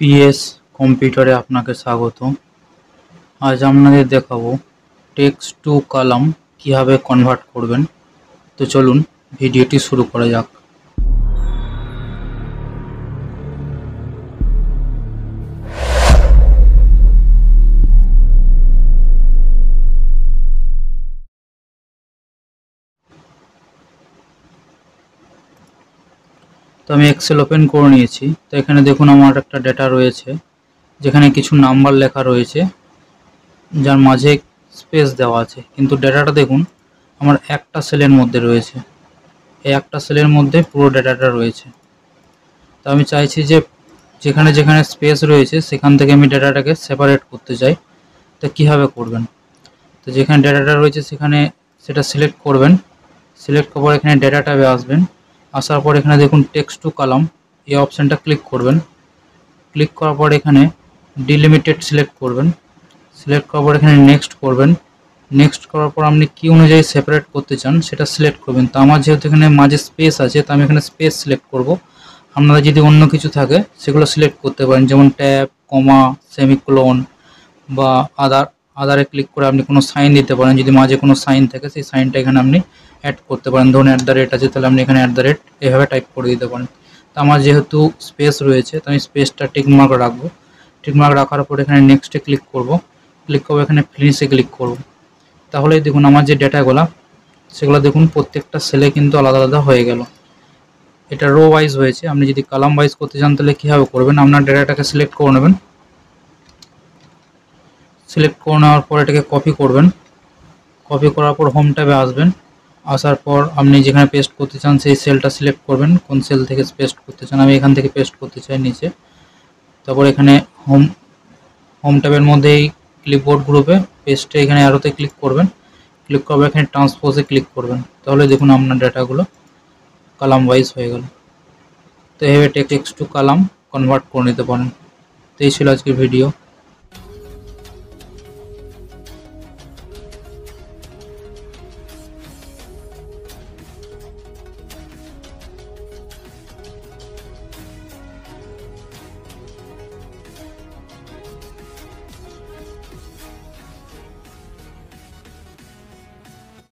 PS কম্পিউটারে আপনাকে স্বাগত। আজ আপনাদের দেখাবো টেক্সট টু কলাম কিভাবে কনভার্ট করবেন। তো চলুন ভিডিওটি শুরু করা যাক। তো আমি এক্সেল ওপেন করে নিয়েছি। তো এখানে দেখুন আমার একটা ডেটা রয়েছে, যেখানে কিছু নাম্বার লেখা রয়েছে, যার মাঝে স্পেস দেওয়া আছে, কিন্তু ডেটাটা দেখুন আমার একটা সেলের মধ্যে রয়েছে। এই একটা সেলের মধ্যে পুরো ডেটাটা রয়েছে। তো আমি চাইছি যে যেখানে যেখানে স্পেস রয়েছে সেখান থেকে আমি ডেটাটাকে সেপারেট করতে চাই। তো কীভাবে করবেন? তো যেখানে ডেটাটা রয়েছে সেখানে সেটা সিলেক্ট করবেন। সিলেক্ট করার পর এখানে ডেটা ট্যাবে আসবেন। আসার পর এখানে দেখুন টেক্সট টু কলাম এই অপশানটা ক্লিক করবেন। ক্লিক করার পর এখানে ডিলিমিটেড সিলেক্ট করবেন। সিলেক্ট করার পর এখানে নেক্সট করবেন। নেক্সট করার পর আপনি কী অনুযায়ী সেপারেট করতে চান সেটা সিলেক্ট করবেন। তো আমার যেহেতু এখানে মাঝে স্পেস আছে, তো আমি এখানে স্পেস সিলেক্ট করব। আপনারা যদি অন্য কিছু থাকে সেগুলো সিলেক্ট করতে পারেন, যেমন ট্যাব, কমা, সেমিকোলন বা আদারে ক্লিক করে আপনি কোনো সাইন দিতে পারেন। যদি মাঝে কোনো সাইন থাকে সেই সাইনটা এখানে আপনি অ্যাড করতে পারেন। ধরুন @ আছে, তাহলে আপনি এখানে @ এভাবে টাইপ করে দিতে পারেন। তো আমার যেহেতু স্পেস রয়েছে তো আমি স্পেসটা টিকমার্ক রাখবো। টিকমার্ক রাখার পর এখানে নেক্সটে ক্লিক করব। ক্লিক করবো এখানে ফিনিশে ক্লিক করব। তাহলেই দেখুন আমার যে ডেটাগুলো সেগুলো দেখুন প্রত্যেকটা সেলে কিন্তু আলাদা আলাদা হয়ে গেল। এটা রো ওয়াইজ হয়েছে। আপনি যদি কলাম ওয়াইজ করতে চান তাহলে কীভাবে করবেন? আপনার ডেটাটাকে সিলেক্ট করে নেবেন। সিলেক্ট করে নেওয়ার পর এটাকে কপি করবেন। কপি করার পর হোম ট্যাবে আসবেন। আসার পর আপনি যেখানে পেস্ট করতে চান সেই সেলটা সিলেক্ট করবেন, কোন সেল থেকে পেস্ট করতে চান। আমি এখান থেকে পেস্ট করতে চাই নিচে। তারপর এখানে হোম ট্যাবের মধ্যেই ক্লিপবোর্ড গ্রুপে পেস্টে এখানে অ্যারোতে ক্লিক করবেন। ক্লিক করবে এখানে ট্রান্সপোজে ক্লিক করবেন। তাহলে দেখুন আপনার ডেটাগুলো কলাম ওয়াইজ হয়ে গেল। তো এইভাবে টেক্সট টু কলাম কনভার্ট করে নিতে পারেন। তো এই ছিল আজকের ভিডিও।